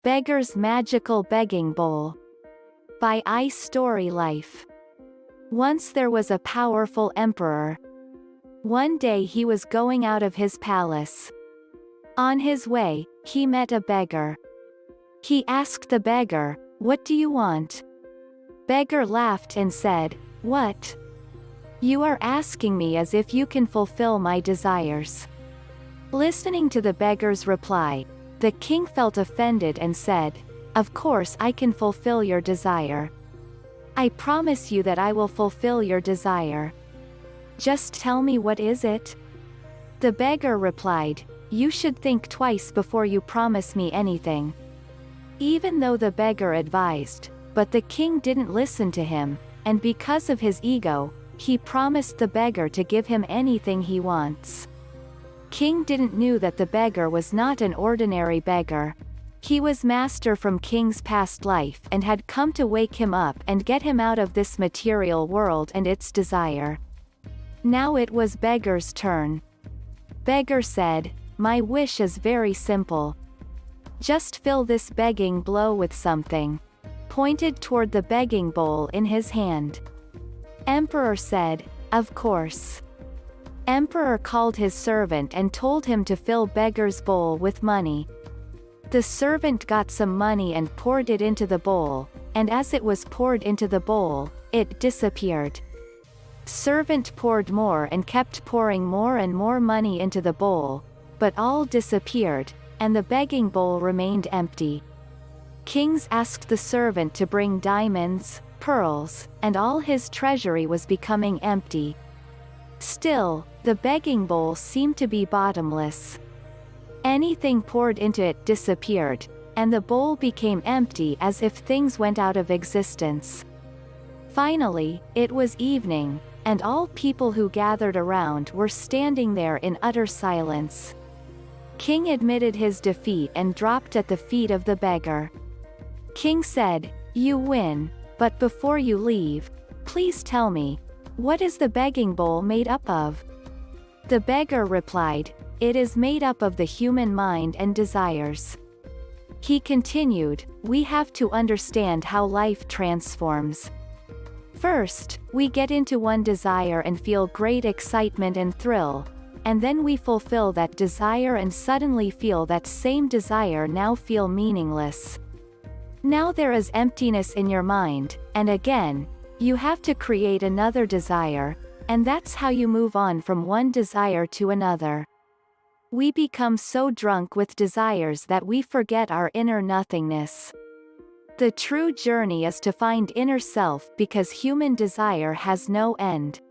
Beggar's Magical Begging Bowl. By Istorylife. Once there was a powerful emperor. One day he was going out of his palace. On his way, he met a beggar. He asked the beggar, "What do you want?" Beggar laughed and said, "What? You are asking me as if you can fulfill my desires." Listening to the beggar's reply, the king felt offended and said, "Of course I can fulfill your desire. I promise you that I will fulfill your desire. Just tell me, what is it?" The beggar replied, "You should think twice before you promise me anything." Even though the beggar advised, but the king didn't listen to him, and because of his ego, he promised the beggar to give him anything he wants. King didn't knew that the beggar was not an ordinary beggar. He was master from king's past life and had come to wake him up and get him out of this material world and its desire. Now it was beggar's turn. Beggar said, "My wish is very simple. Just fill this begging bowl with something." Pointed toward the begging bowl in his hand. Emperor said, "Of course." Emperor called his servant and told him to fill beggar's bowl with money. The servant got some money and poured it into the bowl, and as it was poured into the bowl, it disappeared. Servant poured more and kept pouring more and more money into the bowl, but all disappeared, and the begging bowl remained empty. Kings asked the servant to bring diamonds, pearls, and all his treasury was becoming empty. Still, the begging bowl seemed to be bottomless. Anything poured into it disappeared, and the bowl became empty as if things went out of existence. Finally, it was evening, and all people who gathered around were standing there in utter silence. King admitted his defeat and dropped at the feet of the beggar. King said, "You win, but before you leave, please tell me, what is the begging bowl made up of?" The beggar replied, "It is made up of the human mind and desires." He continued, "We have to understand how life transforms. First, we get into one desire and feel great excitement and thrill, and then we fulfill that desire and suddenly feel that same desire now feel meaningless. Now there is emptiness in your mind, and again, you have to create another desire, and that's how you move on from one desire to another. We become so drunk with desires that we forget our inner nothingness. The true journey is to find inner self because human desire has no end."